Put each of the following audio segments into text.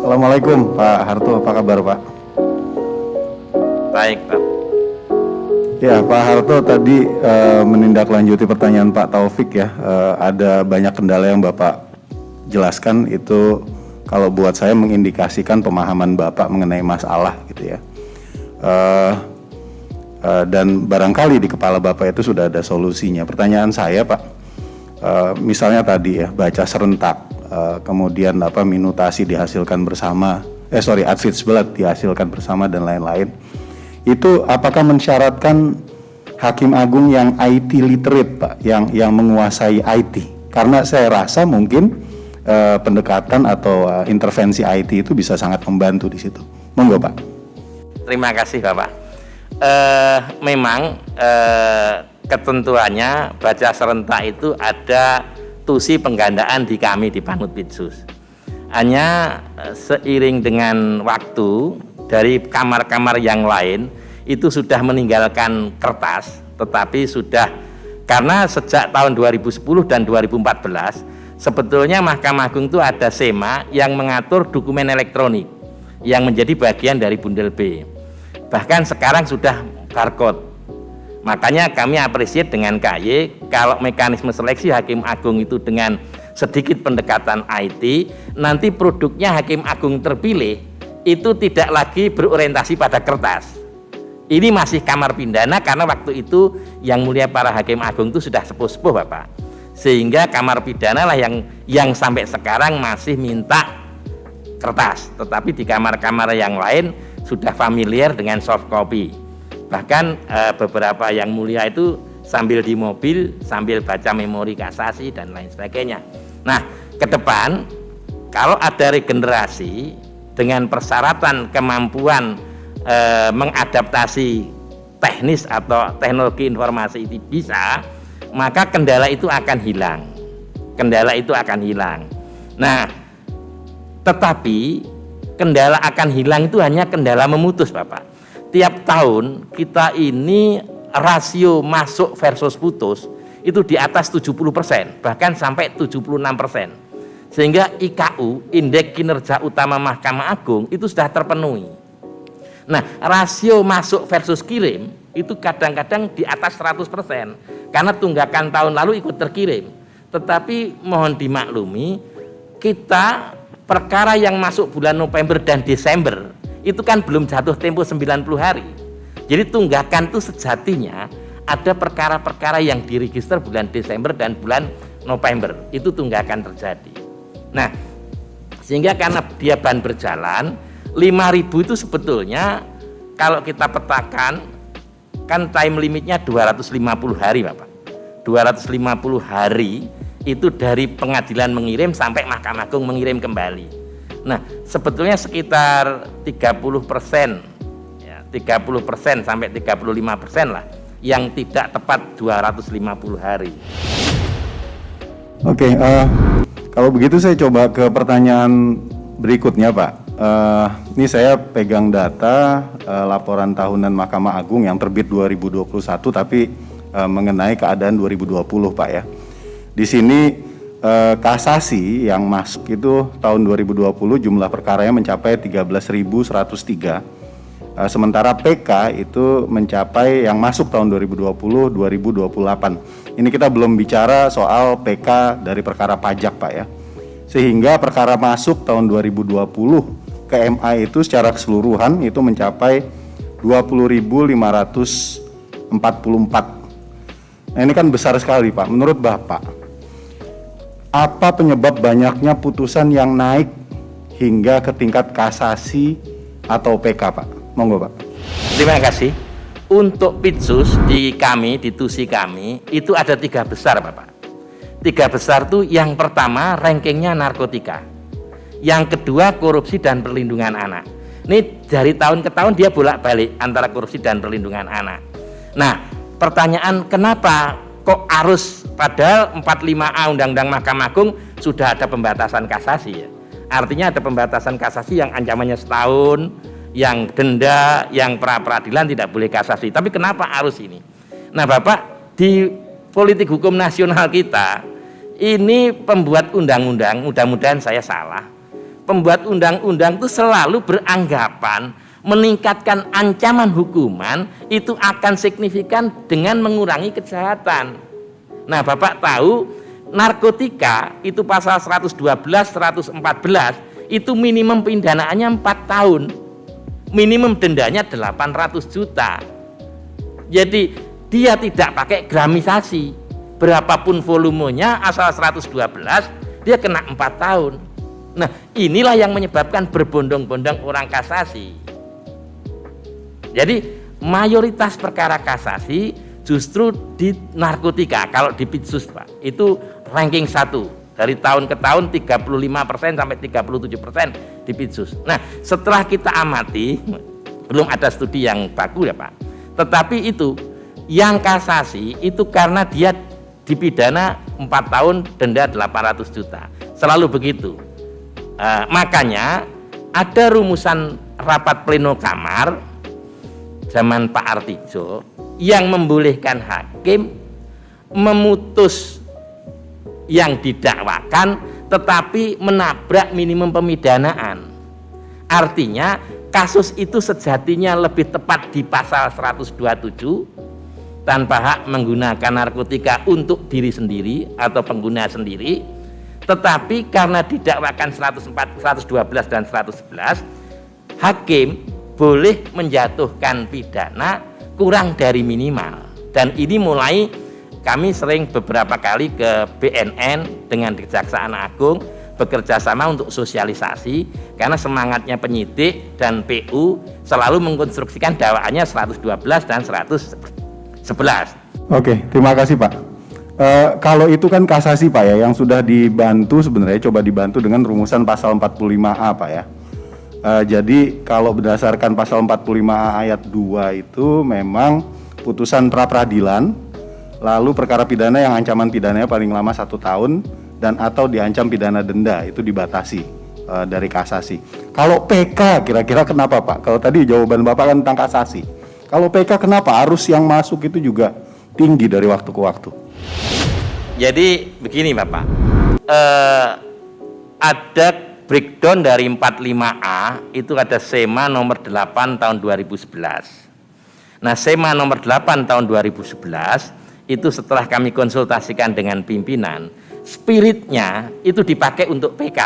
Assalamualaikum Pak Harto, apa kabar Pak? Baik, Pak. Ya, Pak Harto tadi menindaklanjuti pertanyaan Pak Taufik ya, ada banyak kendala yang Bapak jelaskan itu kalau buat saya mengindikasikan pemahaman Bapak mengenai masalah gitu ya. Dan barangkali di kepala Bapak itu sudah ada solusinya. Pertanyaan saya Pak, misalnya tadi ya baca serentak, kemudian minutasi dihasilkan bersama, advanced blood dihasilkan bersama dan lain-lain. Itu apakah mensyaratkan Hakim Agung yang IT literate Pak, yang menguasai IT? Karena saya rasa mungkin pendekatan atau intervensi IT itu bisa sangat membantu di situ. Monggo Pak. Terima kasih Bapak. Memang ketentuannya baca serentak itu ada tusi penggandaan di kami di Panut Pitsus. Hanya seiring dengan waktu dari kamar-kamar yang lain itu sudah meninggalkan kertas, tetapi sudah karena sejak tahun 2010 dan 2014 sebetulnya Mahkamah Agung itu ada SEMA yang mengatur dokumen elektronik yang menjadi bagian dari Bundel B. Bahkan sekarang sudah barcode. Makanya kami apresiasi dengan KY kalau mekanisme seleksi Hakim Agung itu dengan sedikit pendekatan IT, nanti produknya Hakim Agung terpilih itu tidak lagi berorientasi pada kertas. Ini masih kamar pidana karena waktu itu yang mulia para Hakim Agung itu sudah sepuh-sepuh Bapak. Sehingga kamar pidana lah yang sampai sekarang masih minta kertas, tetapi di kamar-kamar yang lain sudah familiar dengan soft copy. Bahkan beberapa yang mulia itu sambil di mobil, sambil baca memori kasasi dan lain sebagainya. Nah, ke depan kalau ada regenerasi dengan persyaratan kemampuan mengadaptasi teknis atau teknologi informasi itu bisa, maka kendala itu akan hilang. Kendala itu akan hilang. Nah, tetapi kendala akan hilang itu hanya kendala memutus Bapak. Tiap tahun kita ini rasio masuk versus putus itu di atas 70%, bahkan sampai 76%. Sehingga IKU, Indeks Kinerja Utama Mahkamah Agung itu sudah terpenuhi. Nah, rasio masuk versus kirim itu kadang-kadang di atas 100%, karena tunggakan tahun lalu ikut terkirim. Tetapi mohon dimaklumi, kita perkara yang masuk bulan November dan Desember itu kan belum jatuh tempo 90 hari. Jadi tunggakan itu sejatinya ada perkara-perkara yang diregister bulan Desember dan bulan November. Itu tunggakan terjadi. Nah, sehingga karena dia ban berjalan, 5.000 itu sebetulnya kalau kita petakan kan time limitnya 250 hari Bapak. 250 hari itu dari pengadilan mengirim sampai Mahkamah Agung mengirim kembali. Nah, sebetulnya sekitar 30%, ya, 30% sampai 35% lah yang tidak tepat 250 hari. Oke, kalau begitu saya coba ke pertanyaan berikutnya Pak. Ini saya pegang data laporan tahunan Mahkamah Agung yang terbit 2021 tapi mengenai keadaan 2020 Pak ya. Di sini kasasi yang masuk itu tahun 2020 jumlah perkaranya mencapai 13.103. Sementara PK itu mencapai yang masuk tahun 2020 2028. Ini kita belum bicara soal PK dari perkara pajak Pak ya. Sehingga perkara masuk tahun 2020 ke MA itu secara keseluruhan itu mencapai 20.544. Nah, ini kan besar sekali Pak. Menurut Bapak, apa penyebab banyaknya putusan yang naik hingga ke tingkat kasasi atau PK Pak? Monggo Pak. Terima kasih. Untuk Pitsus di kami, di tusi kami itu ada 3 besar Bapak. 3 besar itu yang pertama rankingnya narkotika, yang kedua korupsi dan perlindungan anak. Ini dari tahun ke tahun dia bolak-balik antara korupsi dan perlindungan anak. Nah, pertanyaan kenapa kok harus, padahal 45A Undang-Undang Mahkamah Agung sudah ada pembatasan kasasi ya. Artinya ada pembatasan kasasi yang ancamannya setahun, yang denda, yang pra-peradilan tidak boleh kasasi. Tapi kenapa harus ini? Nah Bapak, di politik hukum nasional kita ini pembuat undang-undang, mudah-mudahan saya salah, pembuat undang-undang itu selalu beranggapan meningkatkan ancaman hukuman itu akan signifikan dengan mengurangi kejahatan. Nah, Bapak tahu narkotika itu pasal 112, 114 itu minimum pidanaannya 4 tahun. Minimum dendanya 800 juta. Jadi dia tidak pakai gramisasi. Berapapun volumenya asal 112 dia kena 4 tahun. Nah, inilah yang menyebabkan berbondong-bondong orang kasasi. Jadi mayoritas perkara kasasi justru di narkotika. Kalau di Pitsus, Pak, itu ranking 1 dari tahun ke tahun 35% sampai 37% di Pitsus. Nah, setelah kita amati, belum ada studi yang bagus ya Pak, tetapi itu yang kasasi itu karena dia dipidana 4 tahun, denda 800 juta, selalu begitu. Makanya ada rumusan rapat pleno kamar zaman Pak Artijo yang membolehkan hakim memutus yang didakwakan tetapi menabrak minimum pemidanaan. Artinya kasus itu sejatinya lebih tepat di pasal 127 tanpa hak menggunakan narkotika untuk diri sendiri atau pengguna sendiri, tetapi karena didakwakan 104, 112 dan 111, hakim boleh menjatuhkan pidana kurang dari minimal. Dan ini mulai kami sering beberapa kali ke BNN dengan Kejaksaan Agung bekerja sama untuk sosialisasi, karena semangatnya penyidik dan PU selalu mengkonstruksikan dakwaannya 112 dan 111. Oke, terima kasih Pak. Kalau itu kan kasasi Pak ya, yang sudah dibantu sebenarnya coba dibantu dengan rumusan pasal 45A Pak ya. Jadi kalau berdasarkan pasal 45A ayat 2 itu memang putusan pra-peradilan, lalu perkara pidana yang ancaman pidananya paling lama 1 tahun dan atau diancam pidana denda itu dibatasi dari kasasi. Kalau PK kira-kira kenapa Pak? Kalau tadi jawaban Bapak kan tentang kasasi. Kalau PK kenapa arus yang masuk itu juga tinggi dari waktu ke waktu? Jadi begini Bapak, ada breakdown dari 45A itu ada SEMA nomor 8 tahun 2011. Nah, SEMA nomor 8 tahun 2011 itu setelah kami konsultasikan dengan pimpinan, spiritnya itu dipakai untuk PK.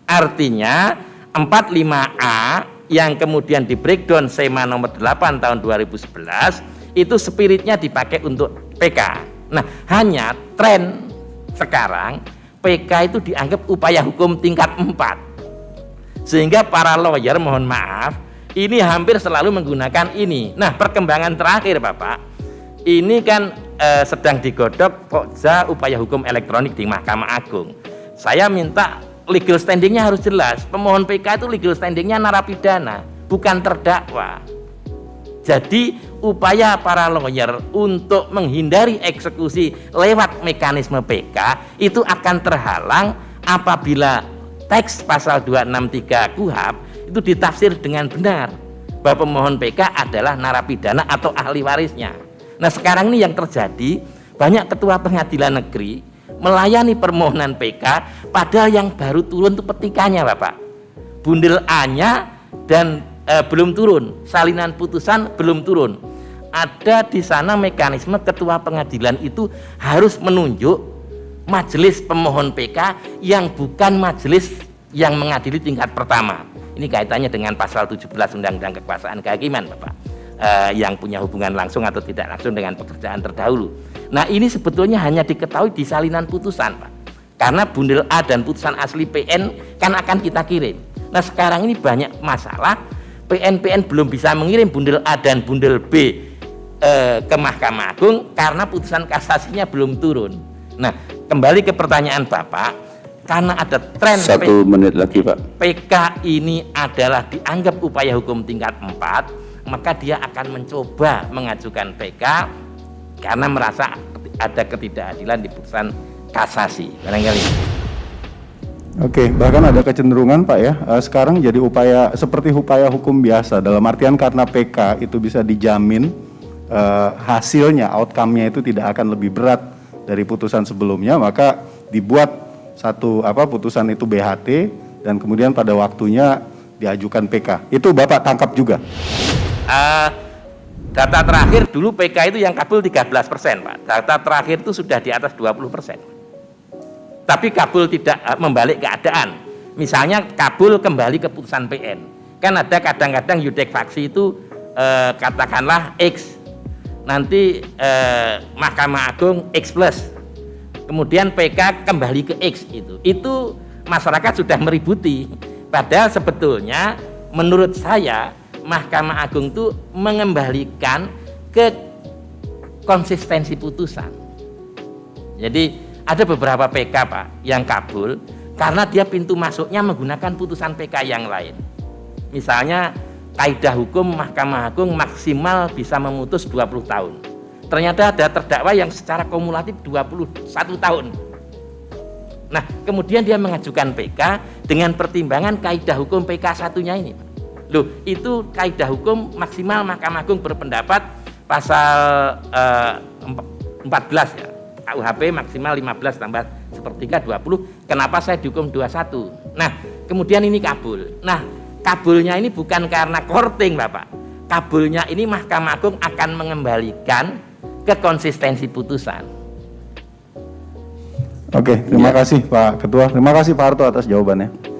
Artinya 45A yang kemudian di breakdown SEMA nomor 8 tahun 2011 itu spiritnya dipakai untuk PK. Nah, hanya tren sekarang PK itu dianggap upaya hukum tingkat 4. Sehingga para lawyer, mohon maaf, ini hampir selalu menggunakan ini. Nah, perkembangan terakhir Bapak, ini kan sedang digodok pokja upaya hukum elektronik di Mahkamah Agung. Saya minta legal standingnya harus jelas. Pemohon PK itu legal standingnya narapidana, bukan terdakwa. Jadi upaya para lawyer untuk menghindari eksekusi lewat mekanisme PK itu akan terhalang apabila teks pasal 263 KUHP itu ditafsir dengan benar bahwa pemohon PK adalah narapidana atau ahli warisnya. Nah, sekarang ini yang terjadi, banyak ketua pengadilan negeri melayani permohonan PK padahal yang baru turun itu petikannya Bapak, bundel A-nya dan belum turun, salinan putusan belum turun. Ada di sana mekanisme ketua pengadilan itu harus menunjuk majelis pemohon PK yang bukan majelis yang mengadili tingkat pertama. Ini kaitannya dengan pasal 17 Undang-Undang Kekuasaan Kehakiman Bapak, yang punya hubungan langsung atau tidak langsung dengan pekerjaan terdahulu. Nah, ini sebetulnya hanya diketahui di salinan putusan Pak, karena bundel A dan putusan asli PN kan akan kita kirim. Nah, sekarang ini banyak masalah, PN belum bisa mengirim bundel A dan bundel B ke Mahkamah Agung karena putusan kasasinya belum turun. Nah, kembali ke pertanyaan Bapak, karena ada tren 1 menit lagi Pak. PK ini adalah dianggap upaya hukum tingkat 4, maka dia akan mencoba mengajukan PK karena merasa ada ketidakadilan di putusan kasasi barangkali. Oke, bahkan ada kecenderungan Pak ya, sekarang jadi seperti upaya hukum biasa, dalam artian karena PK itu bisa dijamin hasilnya, outcome-nya itu tidak akan lebih berat dari putusan sebelumnya, maka dibuat satu putusan itu BHT dan kemudian pada waktunya diajukan PK. Itu Bapak tangkap juga? Data terakhir dulu PK itu yang kabul 13%, Pak. Data terakhir itu sudah di atas 20%. Tapi kabul tidak membalik keadaan. Misalnya kabul kembali ke putusan PN. Kan ada kadang-kadang yudek faksi itu katakanlah X. Nanti Mahkamah Agung X plus. Kemudian PK kembali ke X itu. Itu masyarakat sudah meributi. Padahal sebetulnya menurut saya Mahkamah Agung itu mengembalikan ke konsistensi putusan. Jadi ada beberapa PK, Pak, yang kabul karena dia pintu masuknya menggunakan putusan PK yang lain. Misalnya kaidah hukum Mahkamah Agung maksimal bisa memutus 20 tahun. Ternyata ada terdakwa yang secara kumulatif 21 tahun. Nah, kemudian dia mengajukan PK dengan pertimbangan kaidah hukum PK satunya ini. Loh, itu kaidah hukum maksimal Mahkamah Agung berpendapat pasal 14 ya. KUHP maksimal 15 tambah sepertiga 20. Kenapa saya dihukum 21? Nah, kemudian ini kabul. Nah, kabulnya ini bukan karena korting, Bapak. Kabulnya ini Mahkamah Agung akan mengembalikan ke konsistensi putusan. Oke, terima kasih Pak Ketua. Terima kasih Pak Harto atas jawabannya.